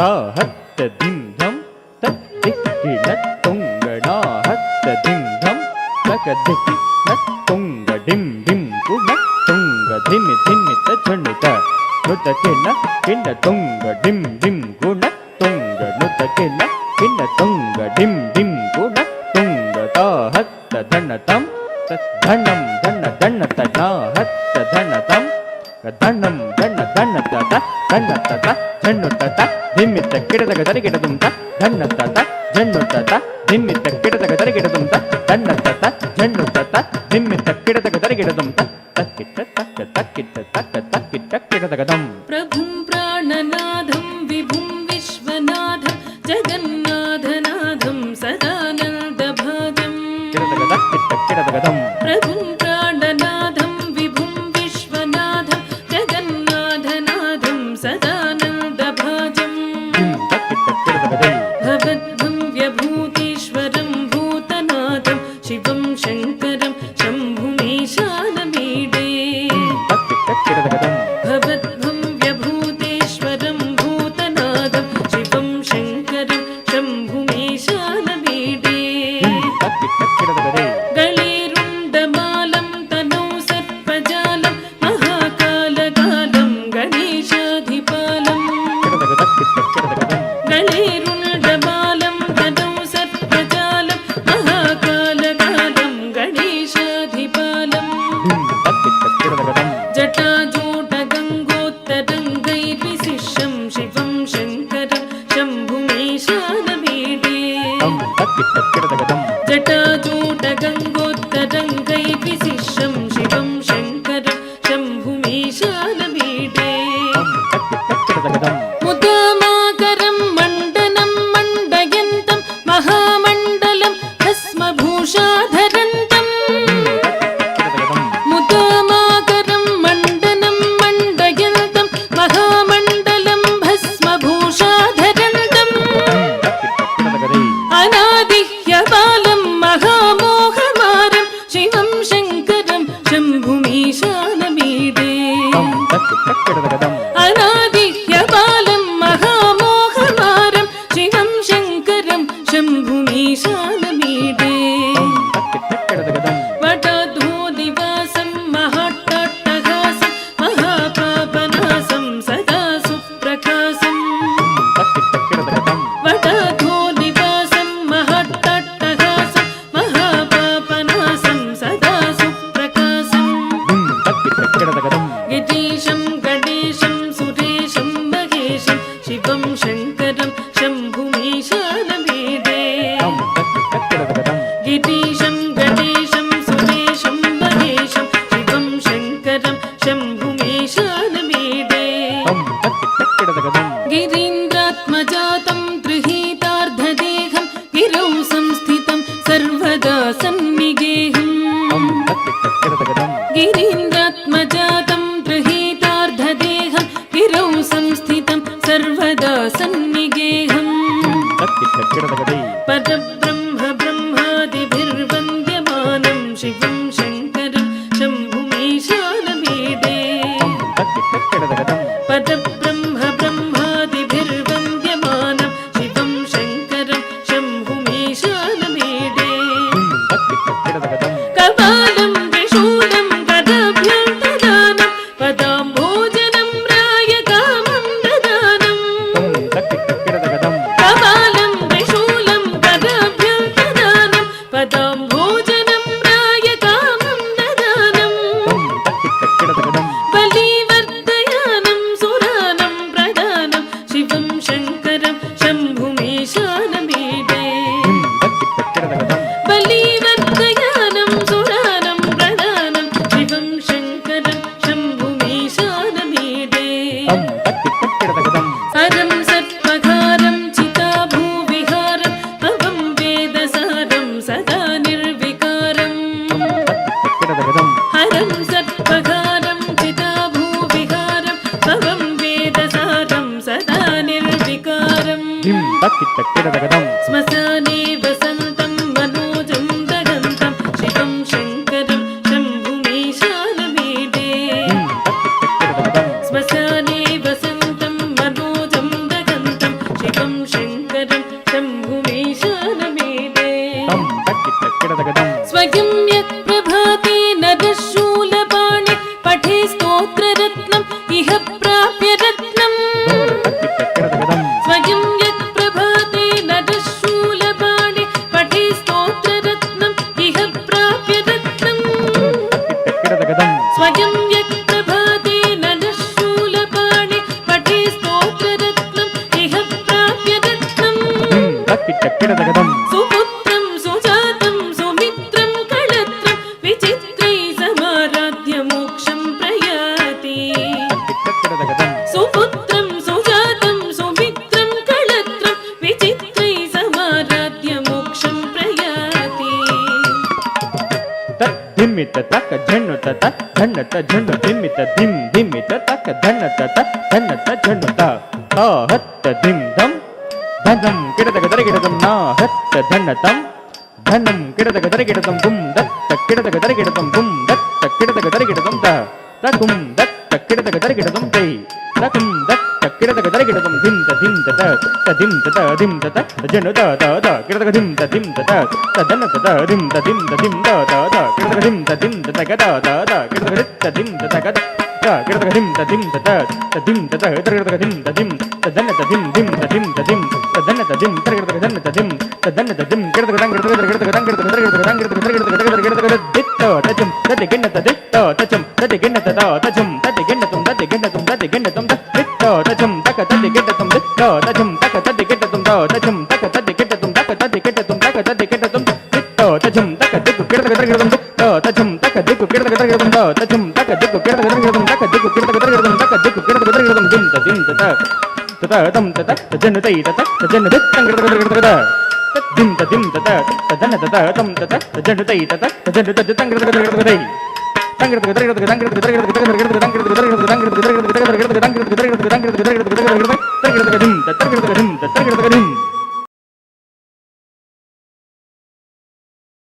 ಹತ್ತ ದಿಂಧಂ ತತ್ತಿಕ್ಕಿನ ತುಂಗಣ ಹತ್ತ ದಿಂಧಂ ತಕ ದಿಕ್ಕಿ ತುಂಗ ಡಿಂ ಡಿಂ ಕುಣ ತುಂಗ ಧಿಮಿ ಧಿಮಿತ ಝಣುತ ನುತಕಿನ ಕಿನ್ನ ತುಂಗ ಡಿಂ ಡಿಂ ಗುಣ ತುಂಗ ನುತಕಿನ ಕಿನ್ನ ತುಂಗ ಡಿಂ ಡಿಂ ಗುಣ ತುಂಗ ತಾ ಹತ್ತ ಧನತಂ ಧನಂ ಧನ ಧನ ತನ ಹತ್ತ ಧನತಂ ಧನಂ ಧನ ಧನ ತತ ಧನ ತತ ಝಣ್ಣು ತತ ಧಿಮ್ಮಿತ ಕಿಡದಗ ದರಿಗಿಡದುಂತ ಧನ್ನ ತತ ಝಣ್ಣು ತತ ಧಿಮ್ಮಿತ ಕಿಡದಗ ದರಿಗಿಡದುಂತ ಧನ್ನ ತತ ಝಣ್ಣು ತತ ಧಿಮ್ಮಿತ ಕಿಡದಗ ದರಿಗಿಡದುಂತ ತಕ್ಕಿಟ್ಟ ತಕ್ಕ ತಕ್ಕಿಟ್ಟ ತಕ್ಕ ತಕ್ಕಿಟ್ಟ ಕಿಡದಗದಂ ಪ್ರಭುಂ ಪ್ರಾಣನಾಥಂ ವಿಭುಂ ವಿಶ್ವನಾಥಂ ಜಗನ್ನಾಥನಾಥಂ ಸದಾನಂದಭಾಜಂ ಕಿಡದಗ ತಕ್ಕಿಟ್ಟ ಕಿಡದಗದಂ ಪ್ರಭುಂ ಪ್ರಾಣನಾಥಂ ವಿಭುಂ ವಿಶ್ವನಾಥಂ ಜಗನ್ನಾಥನಾಥಂ ಸದಾನಂದಭಾಜಂ ತಕ್ಕಿಟ್ಟ ಕಿಡದಗದಂ ಭವದ್ಭಂ ವ್ಯಭೂತೀಶ್ವರಂ ಭೂತನಾಥಂ ಶಿವಂ ಶಂಕರಂ ಶಂಭುಮೀಶಾನಮೀಡೇ ತಕ್ಕಿಟ್ಟ ಕಿಡದಗದಂ ಭವದ್ಭಂ ವ್ಯಭೂತೀಶ್ವರಂ ಭೂತನಾಥಂ ಶಿವಂ ಶಂಕರಂ ಶಂಭುಮೀಶಾನಮೀಡೇ ತಕ್ಕಿಟ್ಟ ಕಿಡದಗದಂ ಗಳೇರುಂಡಮಾಲಂ ತನೌ ಸರ್ಪಜಾಲಂ ಮಹಾಕಾಲಕಾಲಂ ಗಣೇಶಾಧಿಪಾಲಂ ಕಿಡದಗ ತಕ್ಕಿಟ್ಟ ಕಿಡದಗದಂ ಗಳೇರುಂಡಮಾಲಂ ತನೌ ಸರ್ಪಜಾಲಂ ಮಹಾಕಾಲಕಾಲಂ ಗಣೇಶಾಧಿಪಾಲಂ ತಕ್ಕಿಟ್ಟ ಕಿಡದಗದಂ ಜಟಾಜೂಟಗಂಗೋತ್ತರಂಗೈರ್ವಿಶಿಷ್ಯಂ ಶಿವಂ ಶಂಕರಂ ಶಂಭುಮೀಶಾನಮೀಡೇ ತಕ್ಕಿಟ್ಟ ಕಿಡದಗದಂ ಜಟಾಜೂಟಗಂಗೋತ್ತರಂಗೈರ್ವಿಶಿಷ್ಯಂ ಶಿವಂ ಶಂಕರಂ ಶಂಭುಮೀಶಾನಮೀಡೇ ತಕ್ಕಿಟ್ಟ ಕಿಡದಗದಂ ಮುದಾಮಾಕರಂ ಮಂಡನಂ ಮಂಡಯಂತಂ ಮಹಾಮಂಡಲಂ ಭಸ್ಮಭೂಷಾಧರಂತಂ ಮುದಾಮಾಕರಂ ಮಂಡನಂ ಮಂಡಯಂತಂ ಮಹಾಮಂಡಲಂ ಭಸ್ಮಭೂಷಾಧರಂತಂ ಅನಾದಿಹ್ಯಬಾಲಂ ಮಹಾಮೋಹಮಾರಂ ಶಿವಂ ಶಂಕರಂ ಶಂಭುಮೀಶಾನಮೀಡೇ ಅನಾದಿಹ್ಯಬಾಲಂ ಮಹಾಮೋಹಮಾರಂ ಶಿವಂ ಶಂಕರಂ ಶಂಭುಮೀಶಾನಮೀಡೇ ವಟಧೂನಿವಾಸಂ ಮಹಾಟ್ಟಟ್ಟಹಾಸಂ ಮಹಾಪಾಪನಾಸಂ ಸದಾ ಸುಪ್ರಕಾಶಂ ವಟಧೂನಿವಾಸಂ ಮಹಾಟ್ಟಟ್ಟಹಾಸಂ ಮಹಾಪಾಪನಾಸಂ ಸದಾ ಸುಪ್ರಕಾಶಂ ಗಿರೀಶಂ ಗಣೇಶಂ ಸುರೇಶಂ ಮಹೇಶಂ ಶಿವಂ ಶಂಕರಂ ಶಂಭುಮೀಶಾನಮೀಡೇ ಗಿರೀಶಂ ಗಣೇಶಂ ಸುರೇಶಂ ಮಹೇಶಂ ಶಿವಂ ಶಂಕರಂ ಶಂಭುಮೀಶಾನಮೀಡೇ ಗಿರೀಂದ್ರಾತ್ಮಜಾತಂ ಗೃಹೀತಾರ್ಧದೇಹಂ ಗಿರೌ ಸಂಸ್ಥಿತಂ ಸರ್ವದಾ ಸನ್ನಿಗೇಹಂ ಗಿರೀಂದ್ರಾತ್ಮಜಾತಂ ಗೃಹೀತಾರ್ಧದೇಹಂ ಗಿರೌ ಸಂಸ್ಥಿತಂ ಸರ್ವದಾ ಸನ್ನಿಗೇಹಂ ಪರಬ್ರಹ್ಮ ಬ್ರಹ್ಮಾದಿಭಿರ್ವಂದ್ಯಮಾನಂ ಶಿವಂ ಶಂಕರಂ ಶಂಭುಮೀಶಾನಮೀಡೇ ಪರಬ್ರಹ್ಮ ಬ್ರಹ್ಮಾದಿಭಿರ್ವಂದ್ಯಮಾನಂ ಶಿವಂ ಶಂಕರಂ ಶಂಭುಮೀಶಾನಮೀಡೇ ಕಪಾಲಂ ತ್ರಿಶೂಲಂ ಗದಾಭ್ಯಾಂ ದದಾನಂ ಪದಾಂಭೋಜನಂ ರಾಯಕಾಮಂ ದದಾನಂ ಕಪಾಲಂ ತ್ರಿಶೂಲಂ ಗದಾಭ್ಯಾಂ ದದಾನಂ ಪದಾಂಭೋಜನಂ ರಾಯಕಾಮಂ ದದಾನಂ ಬಲಿವರ್ಧಯಾನಂ ಸುರಾನಂ ಪ್ರದಾನಂ ಶಿವಂ ಶಂಕರಂ ಶಂಭುಮೀಶಾನಮೀಡೇ ಬಲಿವರ್ಧಯಾನಂ ಸುರಾನಂ ಪ್ರದಾನಂ ಶಿವಂ ಶಂಕರಂ ಶಂಭುಮೀಶಾನಮೀಡೇ ಹರಂ ಸತ್ಪಘಾರಂ ಚಿತಾಭೂವಿಹಾರಂ ಭವಂ ವೇದಸಾರಂ ಸದಾ ನಿರ್ವಿಕಾರಂ ಹರಂ ಸತ್ಪಘಾರಂ ಚಿತಾಭೂವಿಹಾರಂ ಭವಂ ವೇದಸಾರಂ ಸದಾ ನಿರ್ವಿಕಾರಂ ಸ್ಮಶಾನೆ ವಸಂತಂ ಮನೋಜಂ ದಗಂತಂ ಶಿವಂ ಶಂಕರಂ ಶಂಭುಮೀಶಾನಮೀಡೇ ಸ್ಮಶಾನೆ ವಸಂತಂ ಮನೋಜಂ ದಗಂತಂ स्तोत्ररत्नम् इह प्राप्य रत्नम् स्वयं यत्प्रभाते नरशूलबाणे पठे स्तोत्ररत्नम् इह प्राप्य रत्नम् स्वयं यत्प्रभाते नरशूलबाणे पठे स्तोत्ररत्नम् इह प्राप्य रत्नम् सुपुत्रं सुजातं सुमित्रं कळत्रं विचित्रै समाराध्य मोक्षं प्रयाति सुपुत्रं सुजातं सुमित्रं कळत्रं विचित्रै समाराध्य मोक्षं प्रयाति धिमित तक झन्नुत तक झन्नत झन्नु धिमित धिम धिमित तक धन्नत तक धन्नत झन्नुत आहत्त धिम धम धनं किडतक दरगिडतं नाहत्त धन्नतं धनं किडतक दरगिडतं गुं दत्त किडतक दरगिडतं गुं दत्त किडतक दरगिडतं तकुं दत्त किडतक दरगिडतं तै तकुं दत्त किडतक दरगिडतं धिं त तदिं तत धिं तत जनु त किडतक धिं तदिं तत तदन तत धिं तदिं तदिं त किडतक धिं तदिं तत गद किडतक तदिं तत गद किडतक धिं तदिं तत तदिं तत किडतक धिं तदिं तदन तदिं धिं तदिं तदिं तदन तदिं किडतक दन तदिं तदन तदिं किडतक दं किडतक दं किडतक दं किडतक दित्त तजं तदि गिन्नत दित्त तजं तदि गिन्नत तजं तदि गिन्नतं तदि गिन्नतं तदि गिन्नतं दित्त तजं तक तदि गिन्नतं दित्त तजं तक तदि गिन्नतं तजं तक तदि गिन्नतं तक तदि गिन्नतं तक तदि गिन्नतं दित्त तजं तक दिक्कु किडतक दरगिडतं दित्त तजं तक दिक्कु किडतक दरगिडतं तजं तक दिक्कु किडतक दरगिडतं तक दिक्कु किडतक दरगिडतं तक दिक्कु किडतक दरगिडतं दिं तदिं तत ततं तत तजन तै तत तजन दित्तं किडतक दरगिडतं धिं तदिं तत तदन तत तं तत तजन तै तत तजन ततं किडतक दरगिडतं तै तंगिडतक दरगिडतं तंगिडतक दरगिडतं तंगिडतक दरगिडतं तंगिडतक दरगिडतं तंगिडतक दरगिडतं